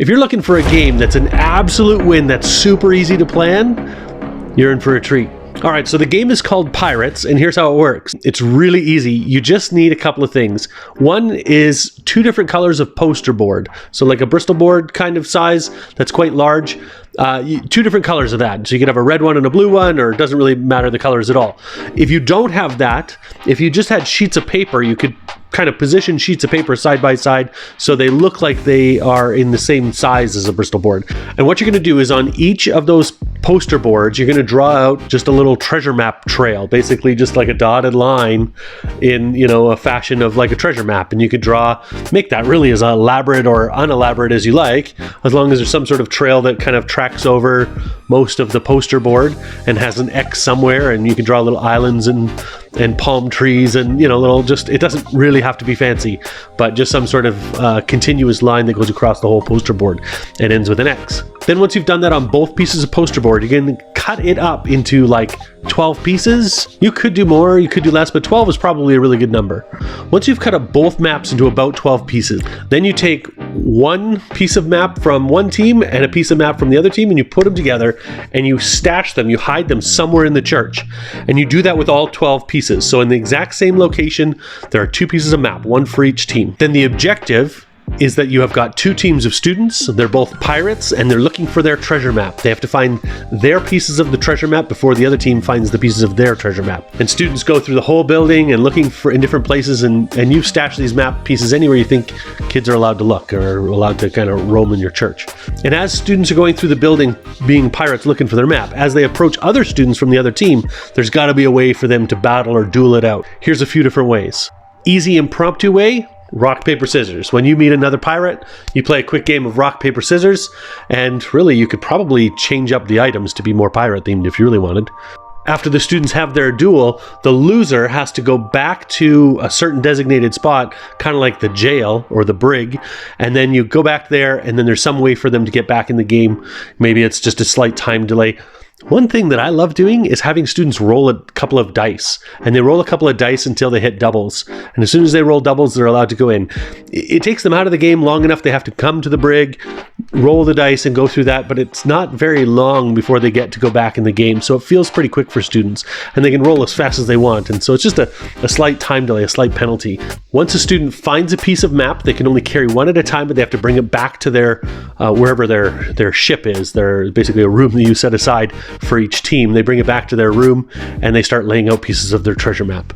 If you're looking for a game that's an absolute win, that's super easy to plan, you're in for a treat. All right, so the game is called Pirates, and here's how it works. It's really easy. You just need a couple of things. One is 2 different colors of poster board. So like a Bristol board kind of size that's quite large. 2 different colors of that. So you can have a red one and a blue one, or it doesn't really matter the colors at all. If you don't have that, if you just had sheets of paper, you could kind of position sheets of paper side by side so they look like they are in the same size as a Bristol board. And what you're going to do is on each of those poster boards, you're going to draw out just a little treasure map trail, basically just like a dotted line in, a fashion of like a treasure map. And you could make that really as elaborate or unelaborate as you like, as long as there's some sort of trail that kind of tracks over most of the poster board and has an X somewhere, and you can draw little islands and palm trees and it doesn't really have to be fancy, but just some sort of continuous line that goes across the whole poster board and ends with an X. Then once you've done that on both pieces of poster board, you can cut it up into like 12 pieces. You could do more, you could do less, but 12 is probably a really good number. Once you've cut up both maps into about 12 pieces, then you take one piece of map from one team and a piece of map from the other team, and you put them together and you stash them, you hide them somewhere in the church. And you do that with all 12 pieces. So in the exact same location, there are 2 pieces of map, one for each team. Then the objective is that you have got 2 teams of students. They're both pirates and they're looking for their treasure map. They have to find their pieces of the treasure map before the other team finds the pieces of their treasure map. And students go through the whole building and looking in different places, and you stash these map pieces anywhere you think kids are allowed to look or allowed to kind of roam in your church. And as students are going through the building being pirates looking for their map, as they approach other students from the other team, there's got to be a way for them to battle or duel it out. Here's a few different ways. Easy impromptu way: rock, paper, scissors. When you meet another pirate, you play a quick game of rock, paper, scissors, and really you could probably change up the items to be more pirate themed if you really wanted. After the students have their duel, the loser has to go back to a certain designated spot, kind of like the jail or the brig, and then you go back there, and then there's some way for them to get back in the game. Maybe it's just a slight time delay. One thing that I love doing is having students roll a couple of dice, and they roll a couple of dice until they hit doubles. And as soon as they roll doubles, they're allowed to go in. It takes them out of the game long enough. They have to come to the brig, roll the dice, and go through that, but it's not very long before they get to go back in the game. So it feels pretty quick for students, and they can roll as fast as they want. And so it's just a slight time delay, a slight penalty. Once a student finds a piece of map, they can only carry one at a time, but they have to bring it back to their wherever their ship is. They're basically a room that you set aside for each team. They bring it back to their room and they start laying out pieces of their treasure map.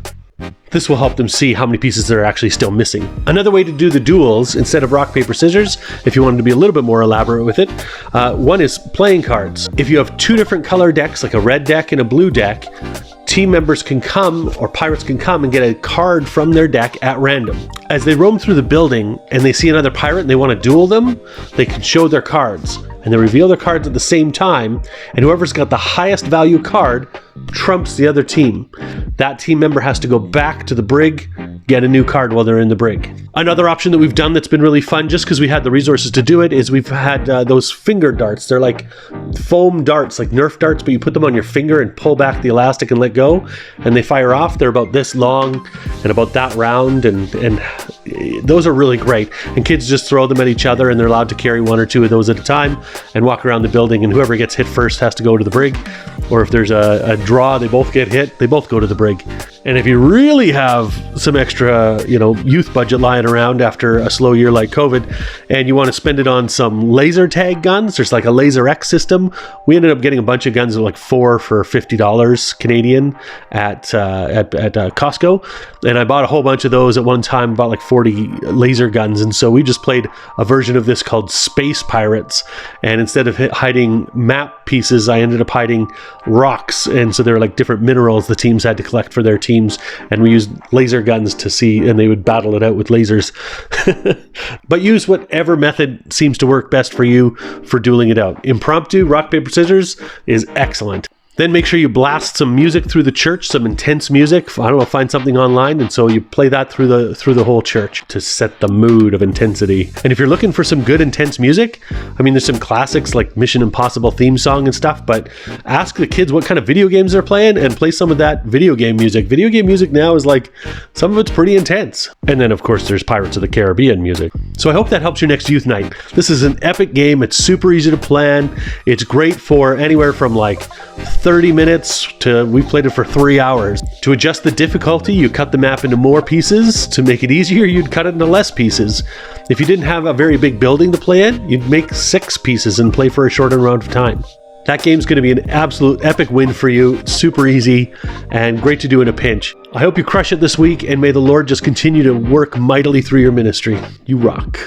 This will help them see how many pieces they're actually still missing. Another way to do the duels, instead of rock, paper, scissors, if you wanted to be a little bit more elaborate with it, one is playing cards. If you have 2 different color decks, like a red deck and a blue deck, team members can come, or pirates can come and get a card from their deck at random. As they roam through the building and they see another pirate and they want to duel them, they can show their cards. And they reveal their cards at the same time, and whoever's got the highest value card trumps the other team. That team member has to go back to the brig, get a new card while they're in the brig. Another option that we've done that's been really fun, just because we had the resources to do it, is we've had those finger darts. They're like foam darts, like Nerf darts, but you put them on your finger and pull back the elastic and let go, and they fire off. They're about this long and about that round, and those are really great. And kids just throw them at each other, and they're allowed to carry 1 or 2 of those at a time and walk around the building, and whoever gets hit first has to go to the brig. Or if there's a draw, they both get hit, they both go to the brig. And if you really have some extra, youth budget lying around after a slow year like COVID, and you want to spend it on some laser tag guns, there's like a Laser X system. We ended up getting a bunch of guns at like 4 for $50 Canadian at Costco. And I bought a whole bunch of those at one time, bought like 40 laser guns. And so we just played a version of this called Space Pirates. And instead of hiding map pieces, I ended up hiding rocks. And so there were like different minerals the teams had to collect for their teams. And we used laser guns to see, and they would battle it out with lasers. But use whatever method seems to work best for you for dueling it out. Impromptu, rock, paper, scissors is excellent. Then make sure you blast some music through the church, some intense music. I don't know, find something online, and so you play that through the whole church to set the mood of intensity. And if you're looking for some good intense music, I mean, there's some classics like Mission Impossible theme song and stuff, but ask the kids what kind of video games they're playing and play some of that video game music. Video game music now is like, some of it's pretty intense. And then of course there's Pirates of the Caribbean music. So I hope that helps your next youth night. This is an epic game. It's super easy to plan. It's great for anywhere from like 30 minutes to, we played it for 3 hours. To adjust the difficulty, you cut the map into more pieces. To make it easier, you'd cut it into less pieces. If you didn't have a very big building to play in, you'd make 6 pieces and play for a shorter amount of time. That game's going to be an absolute epic win for you. Super easy and great to do in a pinch. I hope you crush it this week, and may the Lord just continue to work mightily through your ministry. You rock.